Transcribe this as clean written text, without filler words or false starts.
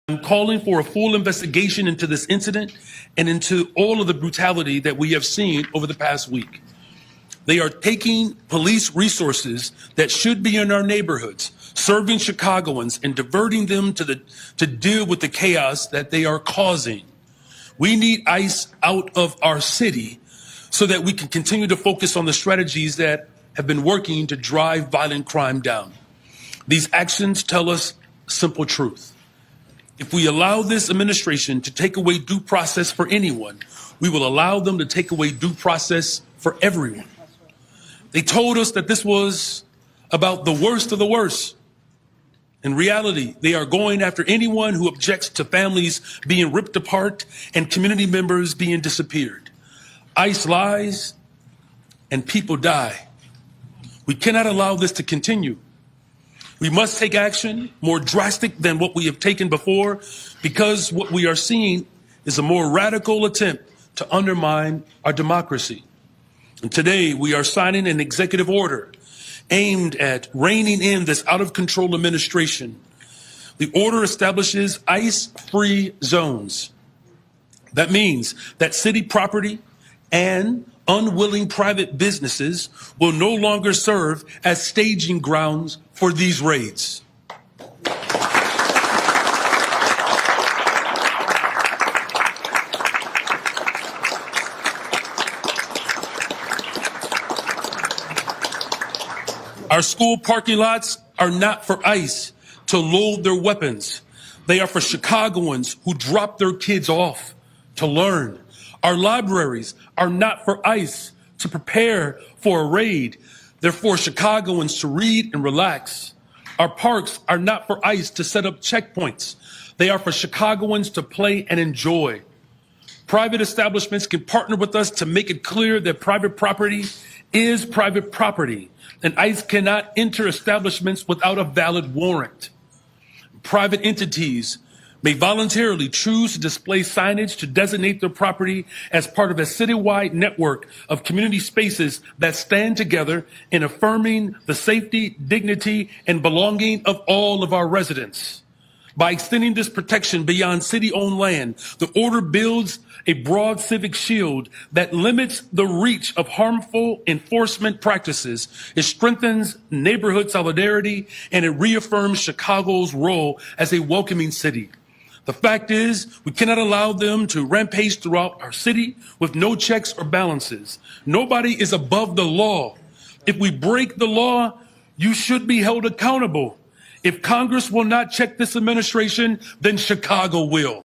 I'm calling for a full investigation into this incident and into all of the brutality that we have seen over the past week. They are taking police resources that should be in our neighborhoods, serving Chicagoans and diverting them to deal with the chaos that they are causing. We need ICE out of our city so that we can continue to focus on the strategies that have been working to drive violent crime down. These actions tell us simple truth. If we allow this administration to take away due process for anyone, we will allow them to take away due process for everyone. They told us that this was about the worst of the worst. In reality, they are going after anyone who objects to families being ripped apart and community members being disappeared. ICE lies and people die. We cannot allow this to continue. We must take action more drastic than what we have taken before, because what we are seeing is a more radical attempt to undermine our democracy. And today we are signing an executive order aimed at reining in this out-of-control administration. The order establishes ICE-free zones. That means that city property and unwilling private businesses will no longer serve as staging grounds for these raids. Our school parking lots are not for ICE to load their weapons. They are for Chicagoans who drop their kids off to learn. Our libraries are not for ICE to prepare for a raid. They're for Chicagoans to read and relax. Our parks are not for ICE to set up checkpoints. They are for Chicagoans to play and enjoy. Private establishments can partner with us to make it clear that private property is private property, and ICE cannot enter establishments without a valid warrant. Private entities may voluntarily choose to display signage to designate their property as part of a citywide network of community spaces that stand together in affirming the safety, dignity, and belonging of all of our residents. By extending this protection beyond city-owned land, the order builds a broad civic shield that limits the reach of harmful enforcement practices. It strengthens neighborhood solidarity, and it reaffirms Chicago's role as a welcoming city. The fact is, we cannot allow them to rampage throughout our city with no checks or balances. Nobody is above the law. If we break the law, you should be held accountable. If Congress will not check this administration, then Chicago will.